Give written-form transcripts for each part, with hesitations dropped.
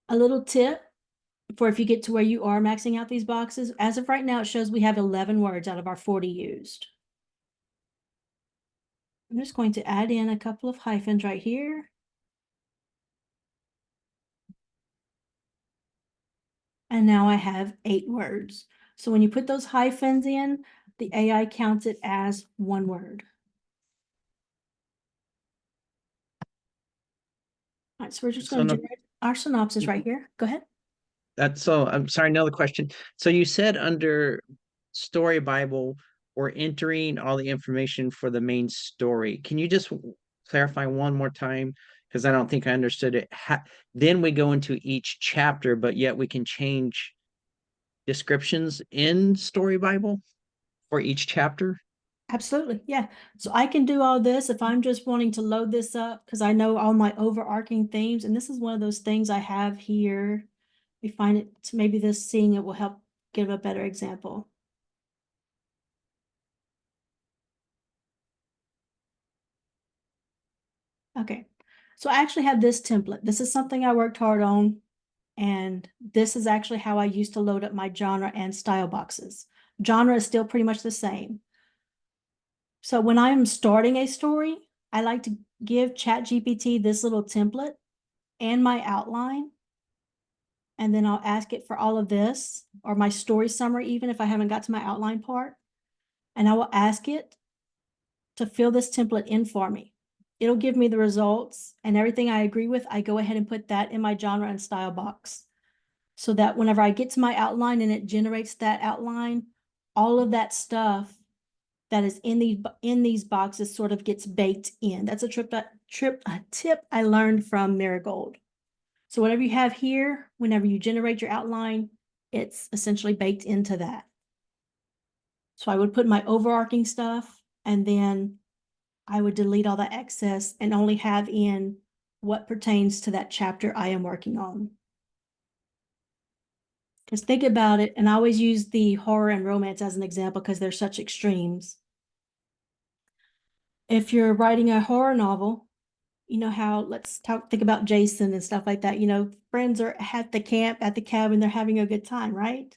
A little tip for if you get to where you are maxing out these boxes, as of right now, it shows we have 11 words out of our 40 used. I'm just going to add in a couple of hyphens right here. And now I have 8 words. So when you put those hyphens in, the AI counts it as one word. All right, so we're just So going to no, generate our synopsis right here. Go ahead. that's so I'm sorry, another question. So you said under Story Bible, we're entering all the information for the main story. Can you just clarify one more time? Because I don't think I understood it. Then we go into each chapter, but yet we can change descriptions in Story Bible for each chapter. Absolutely, yeah. So I can do all this if I'm just wanting to load this up because I know all my overarching themes. And this is one of those things I have here. We find it, maybe this seeing it will help give a better example. Okay, so I actually have this template. This is something I worked hard on. And this is actually how I used to load up my genre and style boxes. Genre is still pretty much the same. So when I'm starting a story, I like to give ChatGPT this little template and my outline. And then I'll ask it for all of this or my story summary, even if I haven't got to my outline part. And I will ask it to fill this template in for me. It'll give me the results and everything I agree with. I go ahead and put that in my genre and style box, so that whenever I get to my outline and it generates that outline, all of that stuff that is in these boxes sort of gets baked in. That's a tip I learned from Marigold. So whatever you have here, whenever you generate your outline, it's essentially baked into that. So I would put my overarching stuff, and then I would delete all the excess and only have in what pertains to that chapter I am working on. Because think about it, and I always use the horror and romance as an example because they're such extremes. If you're writing a horror novel, you know how, think about Jason and stuff like that. Friends are at the camp, at the cabin, they're having a good time, right?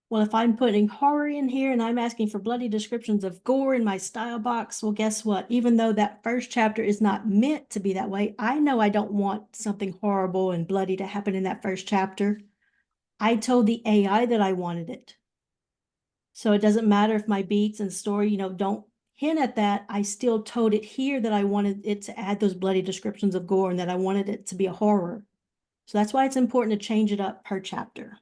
Well, if I'm putting horror in here and I'm asking for bloody descriptions of gore in my style box, well, guess what? Even though that first chapter is not meant to be that way, I know I don't want something horrible and bloody to happen in that first chapter. I told the AI that I wanted it. So it doesn't matter if my beats and story, don't hint at that. I still told it here that I wanted it to add those bloody descriptions of gore and that I wanted it to be a horror. So that's why it's important to change it up per chapter.